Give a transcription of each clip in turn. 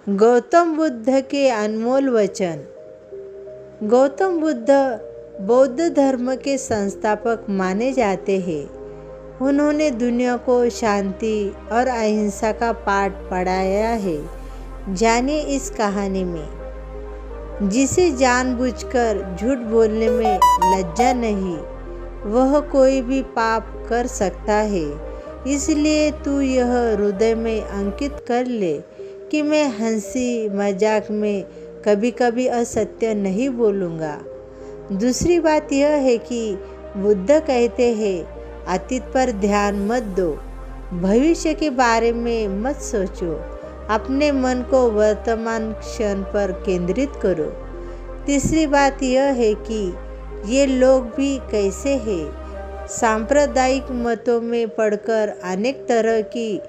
गौतम बुद्ध के अनमोल वचन। गौतम बुद्ध बौद्ध धर्म के संस्थापक माने जाते हैं। उन्होंने दुनिया को शांति और अहिंसा का पाठ पढ़ाया है। जानिए इस कहानी में। जिसे जानबूझकर झूठ बोलने में लज्जा नहीं, वह कोई भी पाप कर सकता है। इसलिए तू यह हृदय में अंकित कर ले कि मैं हंसी मजाक में कभी कभी असत्य नहीं बोलूँगा। दूसरी बात यह है कि बुद्ध कहते हैं, अतीत पर ध्यान मत दो, भविष्य के बारे में मत सोचो, अपने मन को वर्तमान क्षण पर केंद्रित करो। तीसरी बात यह है कि ये लोग भी कैसे हैं। सांप्रदायिक मतों में पढ़कर अनेक तरह की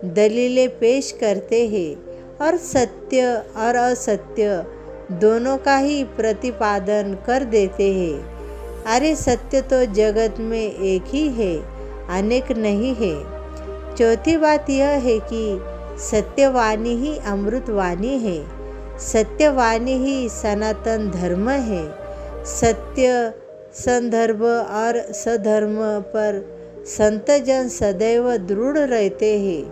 दलीलें पेश करते हैं और सत्य और असत्य दोनों का ही प्रतिपादन कर देते हैं। अरे सत्य तो जगत में एक ही है, अनेक नहीं है। चौथी बात यह है कि सत्यवाणी ही अमृतवाणी है। सत्यवाणी ही सनातन धर्म है। सत्य, संदर्भ और सधर्म पर संत जन सदैव दृढ़ रहते हैं।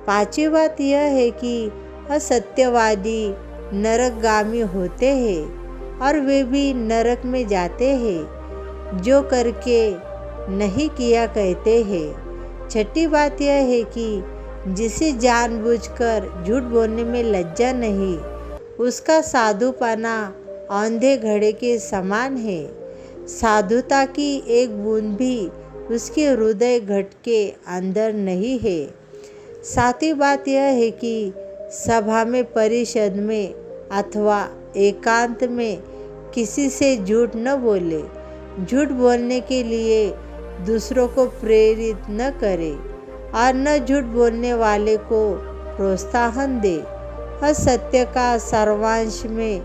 पांचवी बात यह है कि असत्यवादी नरकगामी होते हैं और वे भी नरक में जाते हैं, जो करके नहीं किया कहते हैं। छठी बात यह है कि जिसे जानबूझकर झूठ बोलने में लज्जा नहीं, उसका साधुपना औंधे घड़े के समान है। साधुता की एक बूंद भी उसके हृदय घट के अंदर नहीं है। सातवीं बात यह है कि सभा में, परिषद में अथवा एकांत में किसी से झूठ न बोले। झूठ बोलने के लिए दूसरों को प्रेरित न करे और न झूठ बोलने वाले को प्रोत्साहन दे। असत्य का सर्वांश में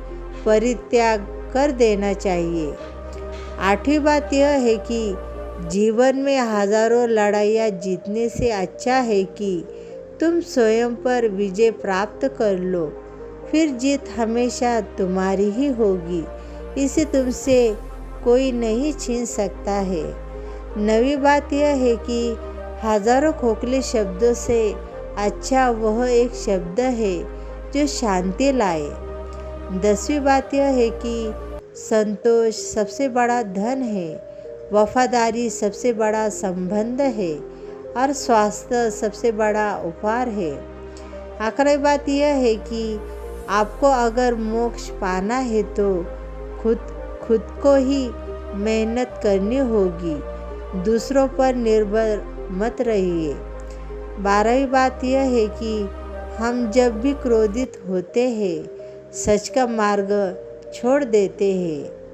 परित्याग कर देना चाहिए। आठवीं बात यह है कि जीवन में हजारों लड़ाइयाँ जीतने से अच्छा है कि तुम स्वयं पर विजय प्राप्त कर लो, फिर जीत हमेशा तुम्हारी ही होगी। इसे तुमसे कोई नहीं छीन सकता है। नवी बात यह है कि हजारों खोखले शब्दों से अच्छा वह एक शब्द है जो शांति लाए। 10वीं बात यह है कि संतोष सबसे बड़ा धन है, वफादारी सबसे बड़ा संबंध है और स्वास्थ्य सबसे बड़ा उपहार है। आखिरी बात यह है कि आपको अगर मोक्ष पाना है तो खुद को ही मेहनत करनी होगी, दूसरों पर निर्भर मत रहिए। 12वीं बात यह है कि हम जब भी क्रोधित होते हैं, सच का मार्ग छोड़ देते हैं।